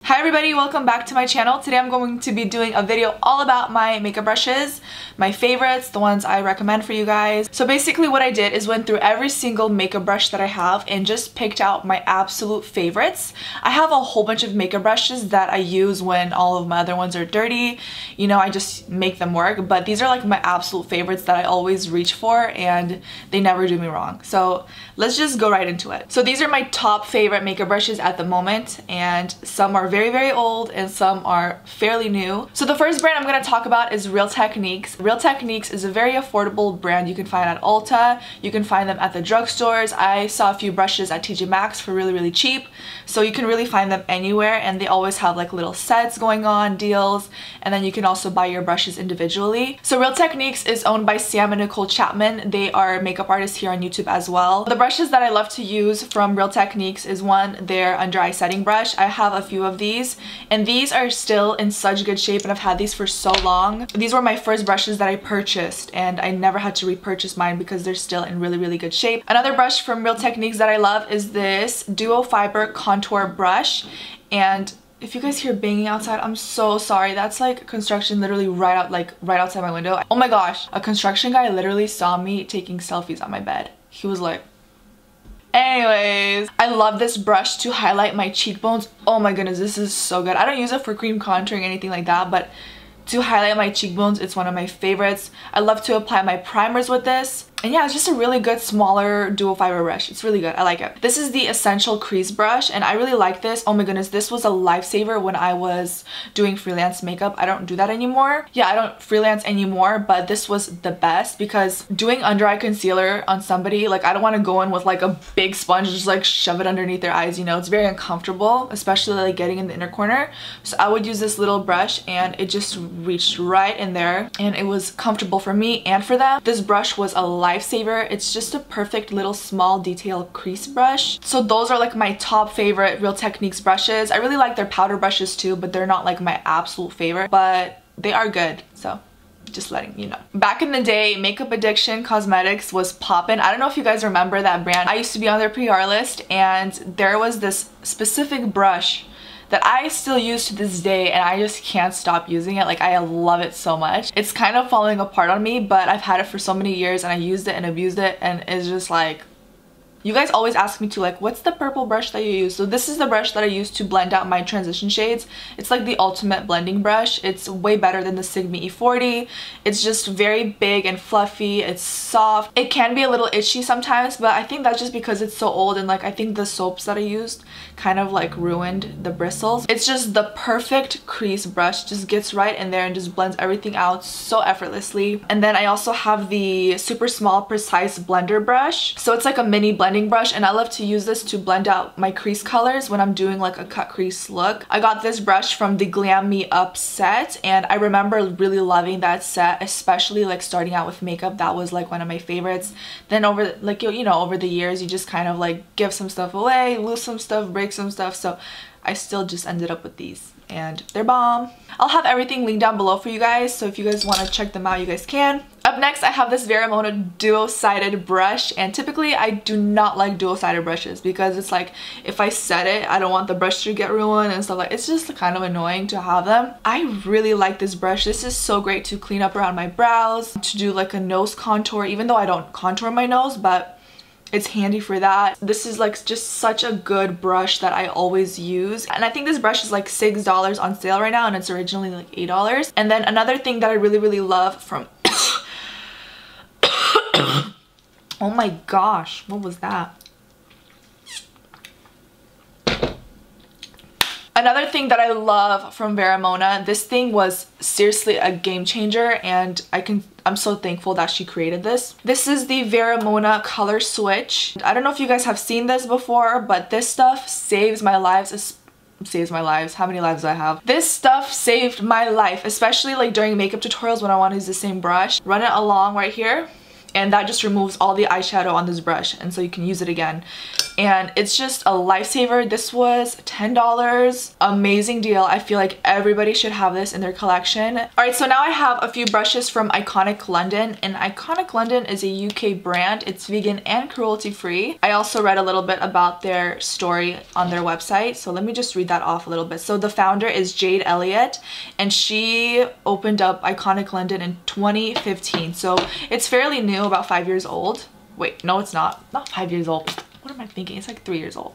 Hi everybody, welcome back to my channel. Today I'm going to be doing a video all about my makeup brushes, my favorites, the ones I recommend for you guys. So basically what I did is went through every single makeup brush that I have and just picked out my absolute favorites. I have a whole bunch of makeup brushes that I use when all of my other ones are dirty. You know, I just make them work, but these are like my absolute favorites that I always reach for and they never do me wrong. So let's just go right into it. So these are my top favorite makeup brushes at the moment, and some are very old and some are fairly new. So the first brand I'm going to talk about is Real Techniques. Real Techniques is a very affordable brand you can find at Ulta. You can find them at the drugstores. I saw a few brushes at TJ Maxx for really cheap. So you can really find them anywhere, and they always have like little sets going on, deals, and then you can also buy your brushes individually. So Real Techniques is owned by Sam and Nicole Chapman. They are makeup artists here on YouTube as well. The brushes that I love to use from Real Techniques is one, their under eye setting brush. I have a few of these, and these are still in such good shape, and I've had these for so long. These were my first brushes that I purchased, and I never had to repurchase mine because they're still in really good shape. Another brush from Real Techniques that I love is this Duo Fiber Contour brush, and if you guys hear banging outside, I'm so sorry. That's like construction literally right outside my window. Oh my gosh, a construction guy literally saw me taking selfies on my bed. He was like, anyways, I love this brush to highlight my cheekbones. Oh my goodness, this is so good. I don't use it for cream contouring or anything like that, but to highlight my cheekbones, it's one of my favorites. I love to apply my primers with this. And yeah, it's just a really good smaller dual fiber brush. It's really good. I like it. This is the Essential Crease brush, and I really like this. Oh my goodness, this was a lifesaver when I was doing freelance makeup. I don't do that anymore. Yeah, I don't freelance anymore, but this was the best because doing under eye concealer on somebody, like I don't want to go in with like a big sponge and just like shove it underneath their eyes, you know. It's very uncomfortable, especially like getting in the inner corner. So I would use this little brush and it just reached right in there, and it was comfortable for me and for them. This brush was a lifesaver. It's just a perfect little small detail crease brush. So those are like my top favorite Real Techniques brushes. I really like their powder brushes too, but they're not like my absolute favorite, but they are good. So just letting you know. Back in the day, Makeup Addiction Cosmetics was poppin'. I don't know if you guys remember that brand. I used to be on their PR list, and there was this specific brush that I still use to this day, and I just can't stop using it. Like, I love it so much. It's kind of falling apart on me, but I've had it for so many years and I used it and abused it, and it's just like, you guys always ask me to like, what's the purple brush that you use? So this is the brush that I use to blend out my transition shades. It's like the ultimate blending brush. It's way better than the Sigma E40. It's just very big and fluffy. It's soft. It can be a little itchy sometimes, but I think that's just because it's so old, and like I think the soaps that I used kind of like ruined the bristles. It's just the perfect crease brush. Just gets right in there and just blends everything out so effortlessly. And then I also have the super small precise blender brush. So it's like a mini blending brush, and I love to use this to blend out my crease colors when I'm doing like a cut crease look. I got this brush from the Glam Me Up set, and I remember really loving that set, especially like starting out with makeup. That was like one of my favorites. Then over like you know over the years, you just kind of like give some stuff away, lose some stuff, break some stuff, so I still just ended up with these, and they're bomb. I'll have everything linked down below for you guys, so if you guys want to check them out, you guys can. Up next, I have this VERA duo-sided brush, and typically I do not like dual-sided brushes because it's like, if I set it, I don't want the brush to get ruined and stuff like it's just kind of annoying to have them. I really like this brush. This is so great to clean up around my brows, to do like a nose contour, even though I don't contour my nose, but it's handy for that. This is like just such a good brush that I always use, and I think this brush is like $6 on sale right now, and it's originally like $8. And then another thing that I really love from oh my gosh, what was that? Another thing that I love from VERA, this thing was seriously a game changer, and I'm so thankful that she created this. This is the VERA Color Switch. I don't know if you guys have seen this before, but this stuff saves my lives. Saves my lives. How many lives do I have? This stuff saved my life, especially like during makeup tutorials when I want to use the same brush. Run it along right here, and that just removes all the eyeshadow on this brush, and so you can use it again. And it's just a lifesaver. This was $10. Amazing deal. I feel like everybody should have this in their collection. Alright, so now I have a few brushes from Iconic London, and Iconic London is a UK brand. It's vegan and cruelty free. I also read a little bit about their story on their website, so let me just read that off a little bit. So the founder is Jade Elliott, and she opened up Iconic London in 2015, so it's fairly new, about 5 years old. Wait, no, it's not 5 years old. What am I thinking? It's like 3 years old.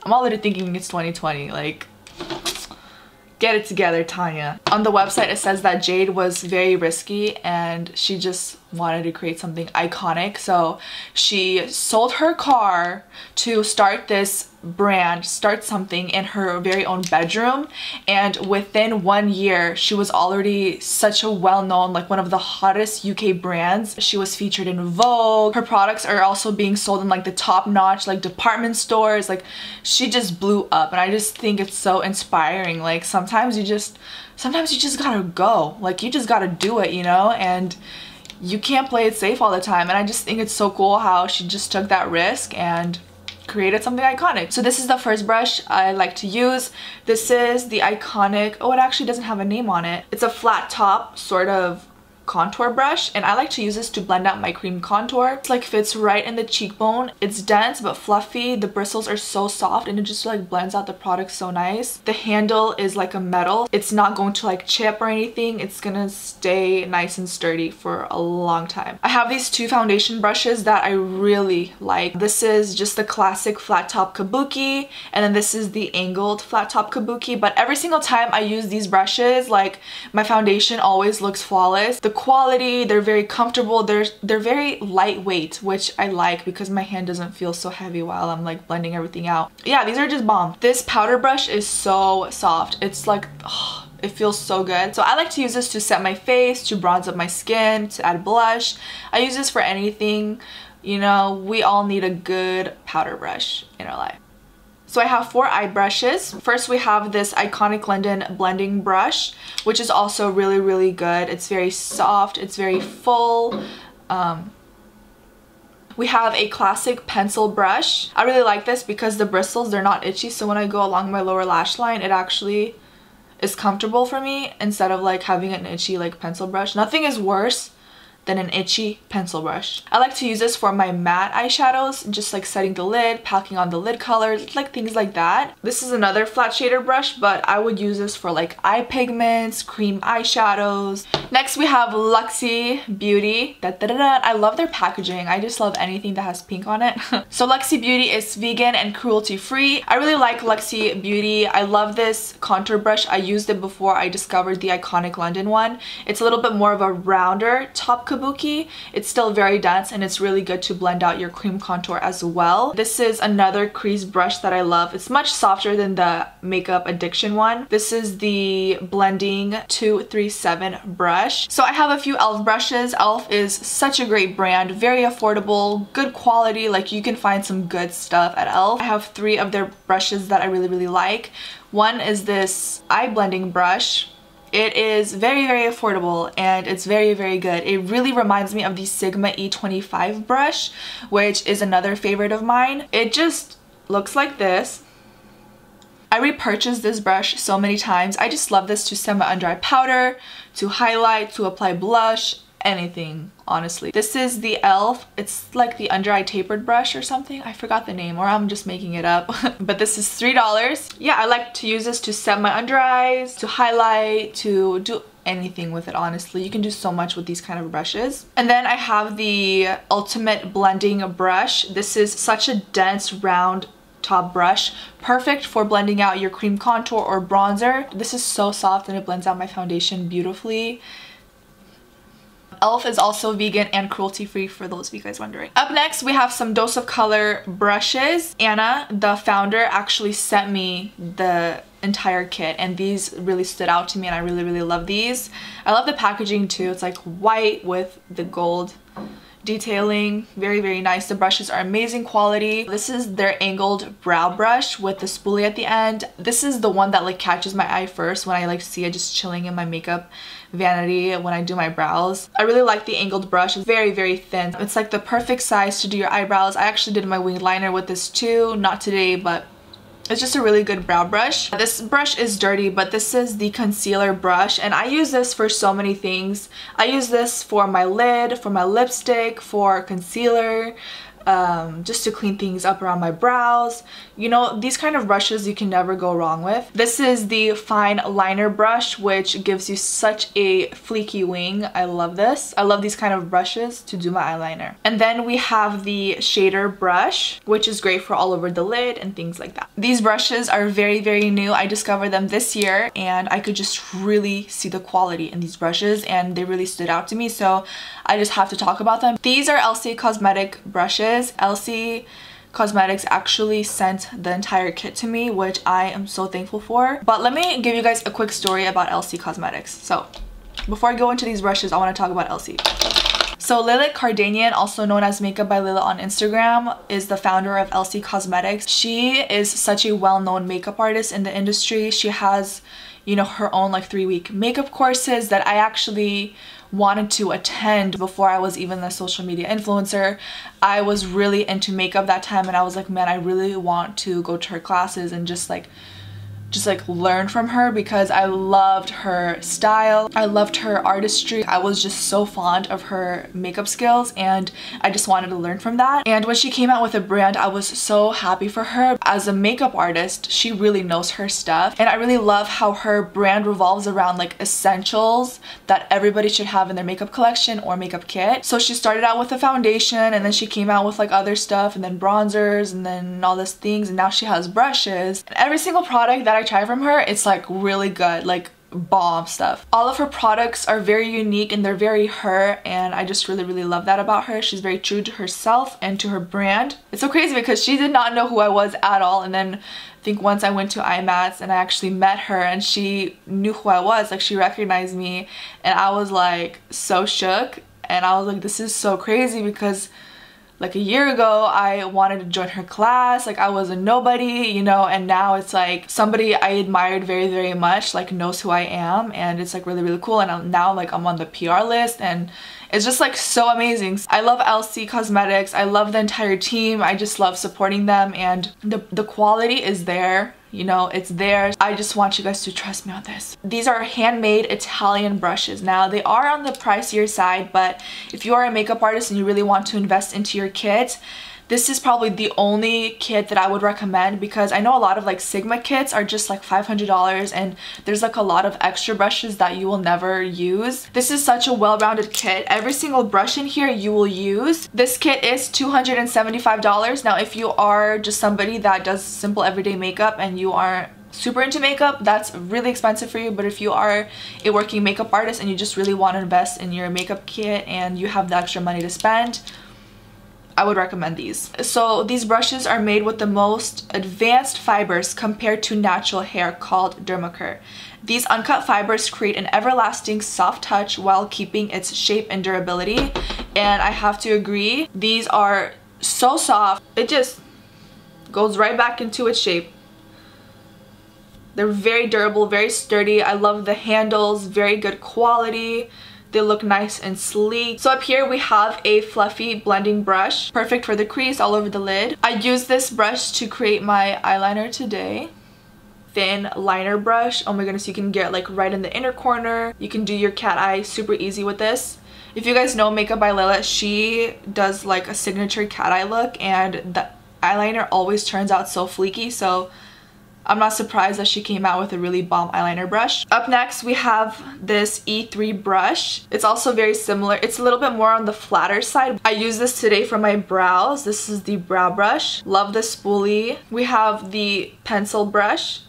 I'm already thinking it's 2020. Like, get it together, Tanya. On the website, it says that Jade was very risky and she just wanted to create something iconic. So she sold her car to start this brand, start something in her very own bedroom. And within 1 year, she was already such a well-known, like one of the hottest UK brands. She was featured in Vogue. Her products are also being sold in like the top-notch like department stores. Like, she just blew up, and I just think it's so inspiring. Like, sometimes you just gotta go. Like, you just gotta do it, you know? And you can't play it safe all the time. And I just think it's so cool how she just took that risk and created something iconic. So this is the first brush I like to use. This is the Iconic, oh, it actually doesn't have a name on it. It's a flat top sort of contour brush, and I like to use this to blend out my cream contour. It's like fits right in the cheekbone. It's dense but fluffy. The bristles are so soft, and it just like blends out the product so nice. The handle is like a metal. It's not going to like chip or anything. It's gonna stay nice and sturdy for a long time. I have these two foundation brushes that I really like. This is just the classic flat top kabuki, and then this is the angled flat top kabuki. But every single time I use these brushes, like, my foundation always looks flawless. The quality, they're very comfortable, they're very lightweight, which I like because my hand doesn't feel so heavy while I'm like blending everything out. Yeah, these are just bomb. This powder brush is so soft. It's like, oh, it feels so good. So I like to use this to set my face, to bronze up my skin, to add blush. I use this for anything. You know, we all need a good powder brush in our life. So I have 4 eye brushes. First, we have this Iconic London blending brush, which is also really, really good. It's very soft, it's very full. We have a classic pencil brush. I really like this because the bristles, they're not itchy, so when I go along my lower lash line, it actually is comfortable for me instead of like having an itchy like pencil brush. Nothing is worse than an itchy pencil brush. I like to use this for my matte eyeshadows, just like setting the lid, packing on the lid colors, like things like that. This is another flat shader brush, but I would use this for like eye pigments, cream eyeshadows. Next we have LUXIE Beauty. I love their packaging. I just love anything that has pink on it. So LUXIE Beauty is vegan and cruelty free. I really like LUXIE Beauty. I love this contour brush. I used it before I discovered the Iconic London one. It's a little bit more of a rounder top kabuki. It's still very dense, and it's really good to blend out your cream contour as well. This is another crease brush that I love. It's much softer than the Makeup Addiction one. This is the Blending 237 brush. So I have a few e.l.f. brushes. e.l.f. is such a great brand, very affordable, good quality. Like, you can find some good stuff at e.l.f. I have 3 of their brushes that I really, really like. One is this eye blending brush. It is very, very affordable, and it's very, very good. It really reminds me of the Sigma E25 brush, which is another favorite of mine. It just looks like this. I repurchased this brush so many times. I just love this to set my under eye powder, to highlight, to apply blush, anything, honestly. This is the e.l.f. It's like the under eye tapered brush or something. I forgot the name, or I'm just making it up. But this is $3. Yeah, I like to use this to set my under eyes, to highlight, to do anything with it, honestly. You can do so much with these kind of brushes. And then I have the Ultimate Blending brush. This is such a dense, round top brush, perfect for blending out your cream contour or bronzer. This is so soft, and it blends out my foundation beautifully. e.l.f. is also vegan and cruelty free, for those of you guys wondering. Up next, we have some Dose of Color brushes. Anna, the founder, actually sent me the entire kit, and these really stood out to me, and I really, really love these. I love the packaging too. It's like white with the gold detailing, very, very nice. The brushes are amazing quality. This is their angled brow brush with the spoolie at the end. This is the one that like catches my eye first when I like see it just chilling in my makeup vanity when I do my brows. I really like the angled brush. It's very, very thin. It's like the perfect size to do your eyebrows. I actually did my winged liner with this too, not today, but it's just a really good brow brush. This brush is dirty, but this is the concealer brush, and I use this for so many things. I use this for my lid, for my lipstick, for concealer, just to clean things up around my brows. You know, these kind of brushes you can never go wrong with. This is the fine liner brush, which gives you such a fleeky wing. I love this. I love these kind of brushes to do my eyeliner. And then we have the shader brush, which is great for all over the lid and things like that. These brushes are very, very new. I discovered them this year, and I could just really see the quality in these brushes, and they really stood out to me, so I just have to talk about them. These are LUXIE cosmetic brushes. LUXIE Cosmetics actually sent the entire kit to me, which I am so thankful for. But let me give you guys a quick story about LUXIE Cosmetics. So before I go into these brushes, I want to talk about LUXIE. So Lilith Cardanian, also known as Makeup by Lila on Instagram, is the founder of LUXIE Cosmetics. She is such a well-known makeup artist in the industry. She has, you know, her own like 3-week makeup courses that I actually wanted to attend before I was even a social media influencer. I was really into makeup that time, and I was like, man, I really want to go to her classes and just like learn from her, because I loved her style. I loved her artistry. I was just so fond of her makeup skills, and I just wanted to learn from that. And when she came out with a brand, I was so happy for her. As a makeup artist, she really knows her stuff, and I really love how her brand revolves around like essentials that everybody should have in their makeup collection or makeup kit. So she started out with a foundation, and then she came out with like other stuff, and then bronzers, and then all these things, and now she has brushes. And every single product that I try from her, it's like really good, like bomb stuff. All of her products are very unique and they're very her, and I just really, really love that about her. She's very true to herself and to her brand. It's so crazy because she did not know who I was at all, and then I think once I went to IMATS and I actually met her and she knew who I was, like she recognized me, and I was like so shook, and I was like, this is so crazy, because like a year ago I wanted to join her class, like I was a nobody, you know, and now it's like somebody I admired very, very much like knows who I am, and it's like really, really cool. And now like I'm on the PR list, and it's just like so amazing. I love LUXIE Cosmetics. I love the entire team. I just love supporting them, and the quality is there. You know, it's there. I just want you guys to trust me on this. These are handmade Italian brushes. Now, they are on the pricier side, but if you are a makeup artist and you really want to invest into your kit, this is probably the only kit that I would recommend, because I know a lot of like Sigma kits are just like $500, and there's like a lot of extra brushes that you will never use. This is such a well-rounded kit. Every single brush in here you will use. This kit is $275. Now, if you are just somebody that does simple everyday makeup and you aren't super into makeup, that's really expensive for you. But if you are a working makeup artist and you just really want to invest in your makeup kit and you have the extra money to spend, I would recommend these. So these brushes are made with the most advanced fibers compared to natural hair, called Dermacur. These uncut fibers create an everlasting soft touch while keeping its shape and durability. And I have to agree, these are so soft. It just goes right back into its shape. They're very durable, very sturdy. I love the handles, very good quality. They look nice and sleek. So up here we have a fluffy blending brush, perfect for the crease all over the lid. I used this brush to create my eyeliner today. Thin liner brush. Oh my goodness, you can get like right in the inner corner. You can do your cat eye super easy with this. If you guys know Makeup by Lila, she does like a signature cat eye look, and the eyeliner always turns out so fleeky, so I'm not surprised that she came out with a really bomb eyeliner brush. Up next, we have this E3 brush. It's also very similar. It's a little bit more on the flatter side. I use this today for my brows. This is the brow brush. Love the spoolie. We have the pencil brush.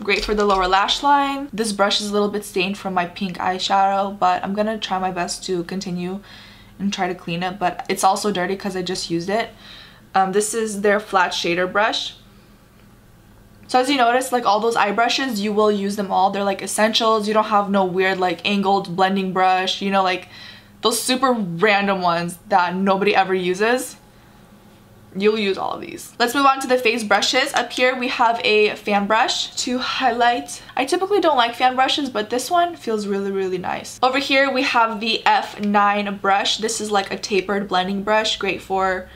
Great for the lower lash line. This brush is a little bit stained from my pink eyeshadow, but I'm gonna try my best to continue and try to clean it, but it's also dirty because I just used it. This is their flat shader brush. So as you notice, like all those eye brushes, you will use them all. They're like essentials. You don't have no weird like angled blending brush, you know, like those super random ones that nobody ever uses, you'll use all of these. Let's move on to the face brushes. Up here we have a fan brush to highlight. I typically don't like fan brushes, but this one feels really, really nice. Over here we have the F9 brush. This is like a tapered blending brush, great for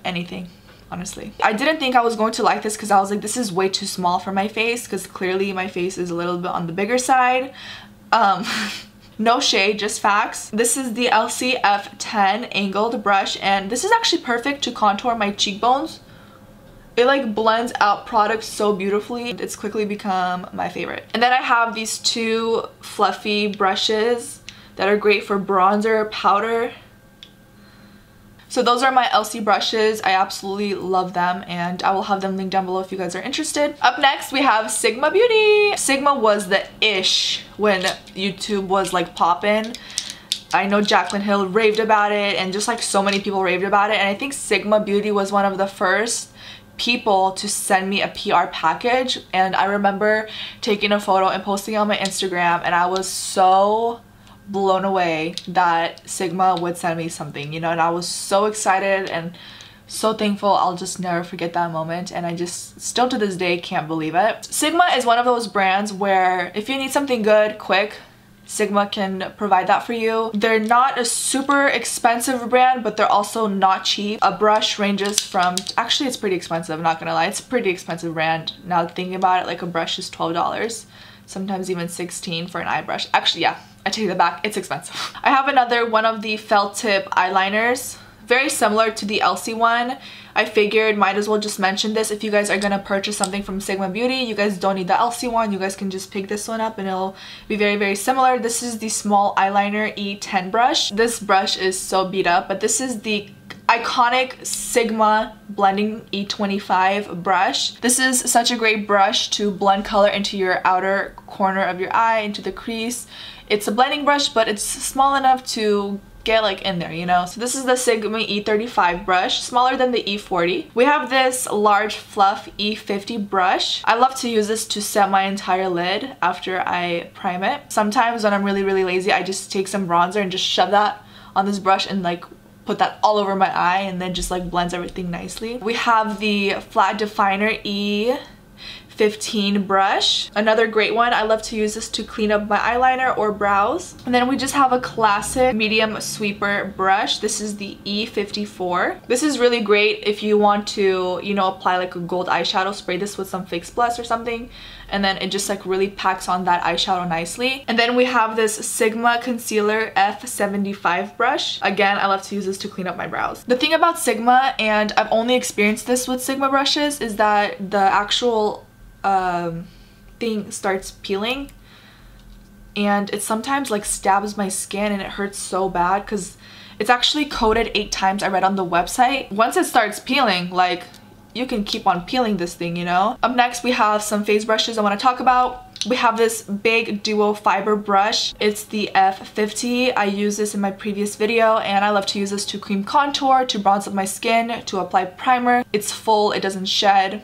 anything, honestly. I didn't think I was going to like this because I was like, this is way too small for my face, because clearly my face is a little bit on the bigger side. No shade, just facts. This is the ELCIE F10 angled brush, and this is actually perfect to contour my cheekbones. It like blends out product so beautifully. It's quickly become my favorite. And then I have these two fluffy brushes that are great for bronzer, powder. So those are my ELCIE brushes. I absolutely love them, and I will have them linked down below if you guys are interested. Up next we have Sigma Beauty. Sigma was the ish when YouTube was like poppin'. I know Jaclyn Hill raved about it, and just like so many people raved about it, and I think Sigma Beauty was one of the first people to send me a PR package. And I remember taking a photo and posting it on my Instagram, and I was so blown away that Sigma would send me something, you know, and I was so excited and so thankful. I'll just never forget that moment, and I just still to this day can't believe it. Sigma is one of those brands where if you need something good quick, Sigma can provide that for you. They're not a super expensive brand, but they're also not cheap. A brush ranges from, actually it's pretty expensive, I'm not gonna lie, it's a pretty expensive brand. Now thinking about it, like a brush is $12, sometimes even $16 for an eye brush. Actually, yeah, I take that back, it's expensive. I have another one of the felt tip eyeliners, very similar to the ELCIE one. I figured might as well just mention this. If you guys are gonna purchase something from Sigma Beauty, you guys don't need the ELCIE one, you guys can just pick this one up and it'll be very, very similar. This is the small eyeliner E10 brush. This brush is so beat up, but this is the iconic Sigma blending E25 brush. This is such a great brush to blend color into your outer corner of your eye, into the crease. It's a blending brush, but it's small enough to get like in there, you know. So this is the Sigma E35 brush, smaller than the E40. We have this large fluff E50 brush. I love to use this to set my entire lid after I prime it. Sometimes when I'm really, really lazy, I just take some bronzer and just shove that on this brush and like put that all over my eye, and then just like blends everything nicely. We have the flat definer E15 brush, another great one. I love to use this to clean up my eyeliner or brows. And then we just have a classic medium sweeper brush. This is the E54. This is really great if you want to, you know, apply like a gold eyeshadow, spray this with some Fix Plus or something, and then it just like really packs on that eyeshadow nicely. And then we have this Sigma concealer F75 brush. Again, I love to use this to clean up my brows. The thing about Sigma, and I've only experienced this with Sigma brushes, is that the actual thing starts peeling, and it sometimes like stabs my skin and it hurts so bad because it's actually coated 8 times, I read on the website. Once it starts peeling, like, you can keep on peeling this thing, you know. Up next we have some face brushes I want to talk about. We have this big duo fiber brush. It's the F50. I used this in my previous video, and I love to use this to cream contour, to bronze up my skin, to apply primer. It's full, it doesn't shed,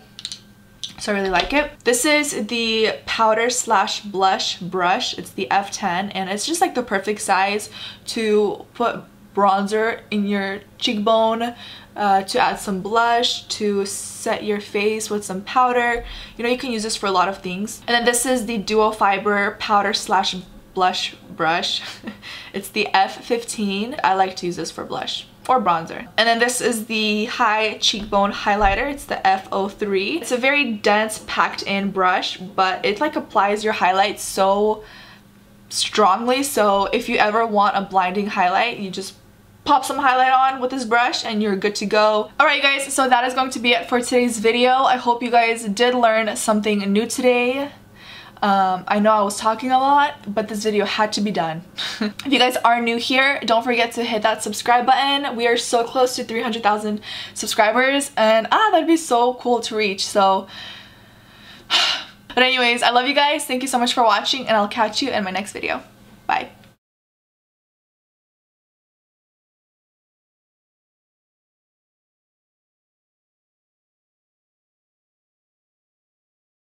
so I really like it. This is the powder slash blush brush. It's the F10, and it's just like the perfect size to put bronzer in your cheekbone, to add some blush, to set your face with some powder. You know, you can use this for a lot of things. And then this is the duo fiber powder slash blush brush. It's the F15. I like to use this for blush or bronzer. And then this is the high cheekbone highlighter. It's the F03. It's a very dense, packed in brush, but it like applies your highlights so strongly. So if you ever want a blinding highlight, you just pop some highlight on with this brush and you're good to go. Alright guys, so that is going to be it for today's video. I hope you guys did learn something new today. I know I was talking a lot, but this video had to be done. If you guys are new here, don't forget to hit that subscribe button. We are so close to 300,000 subscribers, and that'd be so cool to reach, so. But anyways, I love you guys. Thank you so much for watching, and I'll catch you in my next video.